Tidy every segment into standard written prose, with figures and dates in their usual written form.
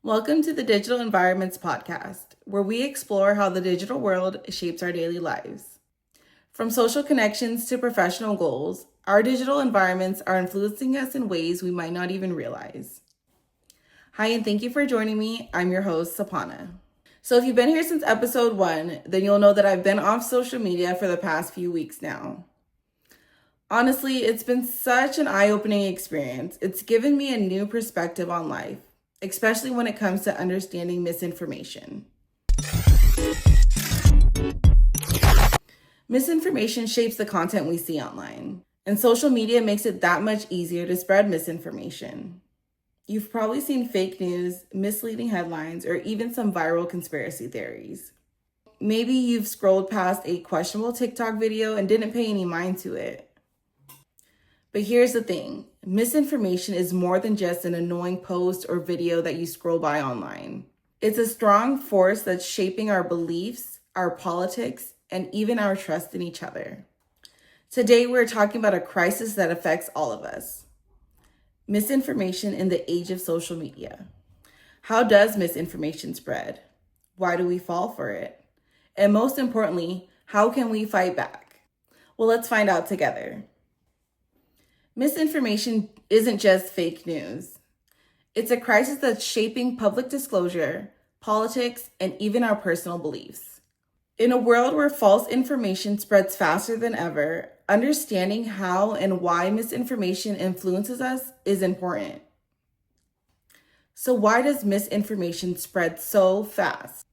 Welcome to the Digital Environments Podcast, where we explore how the digital world shapes our daily lives. From social connections to professional goals, our digital environments are influencing us in ways we might not even realize. Hi, and thank you for joining me. I'm your host, Sapana. So if you've been here since episode 1, then you'll know that I've been off social media for the past few weeks now. Honestly, it's been such an eye-opening experience. It's given me a new perspective on life, especially when it comes to understanding misinformation. Misinformation shapes the content we see online, and social media makes it that much easier to spread misinformation. You've probably seen fake news, misleading headlines, or even some viral conspiracy theories. Maybe you've scrolled past a questionable TikTok video and didn't pay any mind to it. But here's the thing, misinformation is more than just an annoying post or video that you scroll by online. It's a strong force that's shaping our beliefs, our politics, and even our trust in each other. Today, we're talking about a crisis that affects all of us. Misinformation in the age of social media. How does misinformation spread? Why do we fall for it? And most importantly, how can we fight back? Well, let's find out together. Misinformation isn't just fake news. It's a crisis that's shaping public disclosure, politics, and even our personal beliefs. In a world where false information spreads faster than ever, understanding how and why misinformation influences us is important. So why does misinformation spread so fast?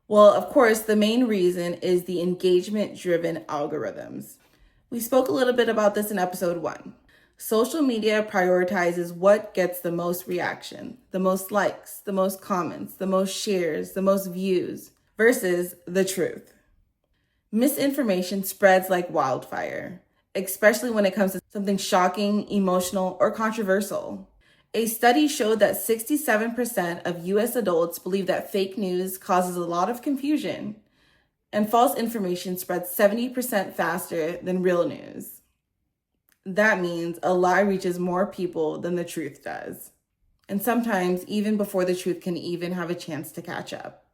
Well, of course, the main reason is the engagement-driven algorithms. We spoke a little bit about this in episode 1. Social media prioritizes what gets the most reaction, the most likes, the most comments, the most shares, the most views, versus the truth. Misinformation spreads like wildfire, especially when it comes to something shocking, emotional, or controversial. A study showed that 67% of US adults believe that fake news causes a lot of confusion, and false information spreads 70% faster than real news. That means a lie reaches more people than the truth does, and sometimes even before the truth can even have a chance to catch up.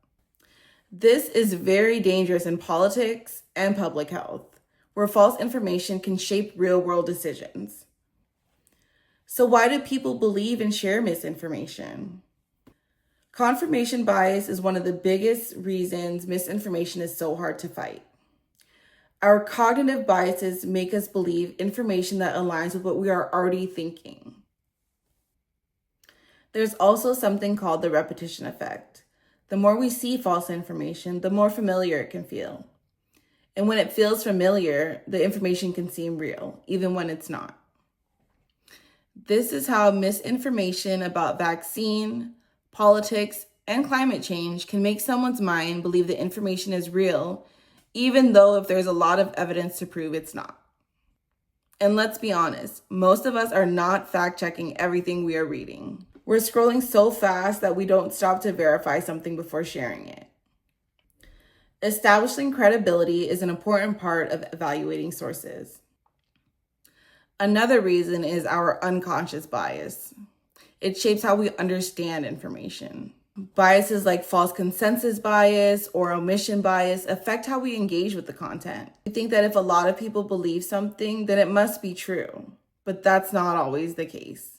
This is very dangerous in politics and public health, where false information can shape real-world decisions. So why do people believe and share misinformation? Confirmation bias is one of the biggest reasons misinformation is so hard to fight. Our cognitive biases make us believe information that aligns with what we are already thinking. There's also something called the repetition effect. The more we see false information, the more familiar it can feel. And when it feels familiar, the information can seem real, even when it's not. This is how misinformation about vaccine, politics, and climate change can make someone's mind believe the information is real, even though if there's a lot of evidence to prove it's not. And let's be honest, most of us are not fact-checking everything we are reading. We're scrolling so fast that we don't stop to verify something before sharing it. Establishing credibility is an important part of evaluating sources. Another reason is our unconscious bias. It shapes how we understand information. Biases like false consensus bias or omission bias affect how we engage with the content. We think that if a lot of people believe something, then it must be true, but that's not always the case.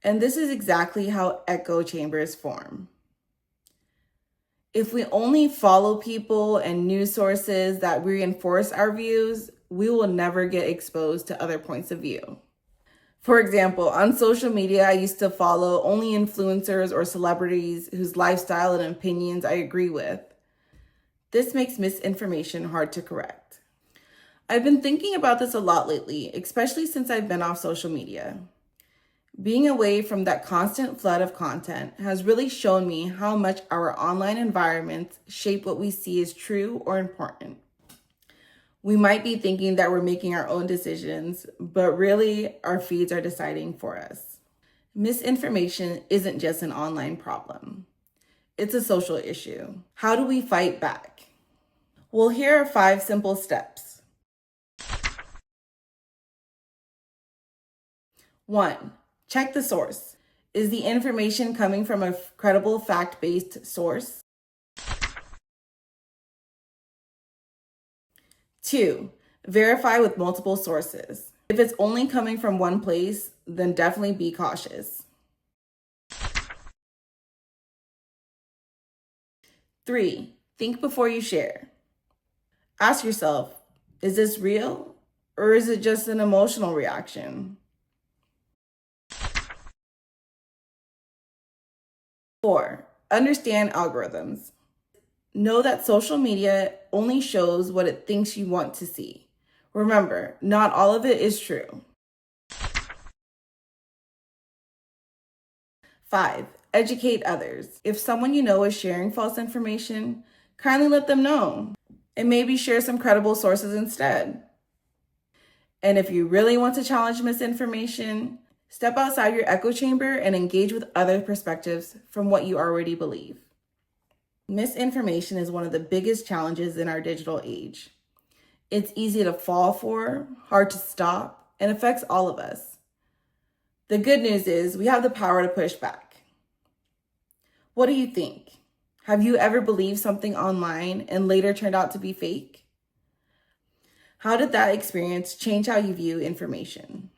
And this is exactly how echo chambers form. If we only follow people and news sources that reinforce our views, we will never get exposed to other points of view. For example, on social media, I used to follow only influencers or celebrities whose lifestyle and opinions I agree with. This makes misinformation hard to correct. I've been thinking about this a lot lately, especially since I've been off social media. Being away from that constant flood of content has really shown me how much our online environments shape what we see as true or important. We might be thinking that we're making our own decisions, but really our feeds are deciding for us. Misinformation isn't just an online problem. It's a social issue. How do we fight back? Well, here are 5 simple steps. 1. Check the source. Is the information coming from a credible fact-based source? 2, verify with multiple sources. If it's only coming from one place, then definitely be cautious. 3, think before you share. Ask yourself, is this real or is it just an emotional reaction? 4, understand algorithms. Know that social media only shows what it thinks you want to see. Remember, not all of it is true. 5, educate others. If someone you know is sharing false information, kindly let them know and maybe share some credible sources instead. And if you really want to challenge misinformation, step outside your echo chamber and engage with other perspectives from what you already believe. Misinformation is one of the biggest challenges in our digital age. It's easy to fall for, hard to stop, and affects all of us. The good news is we have the power to push back. What do you think? Have you ever believed something online and later turned out to be fake? How did that experience change how you view information?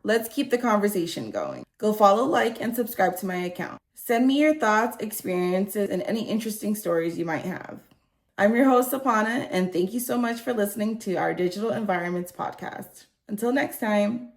Let's keep the conversation going. Go follow, like, and subscribe to my account. Send me your thoughts, experiences, and any interesting stories you might have. I'm your host, Sapana, and thank you so much for listening to our Digital Environments podcast. Until next time.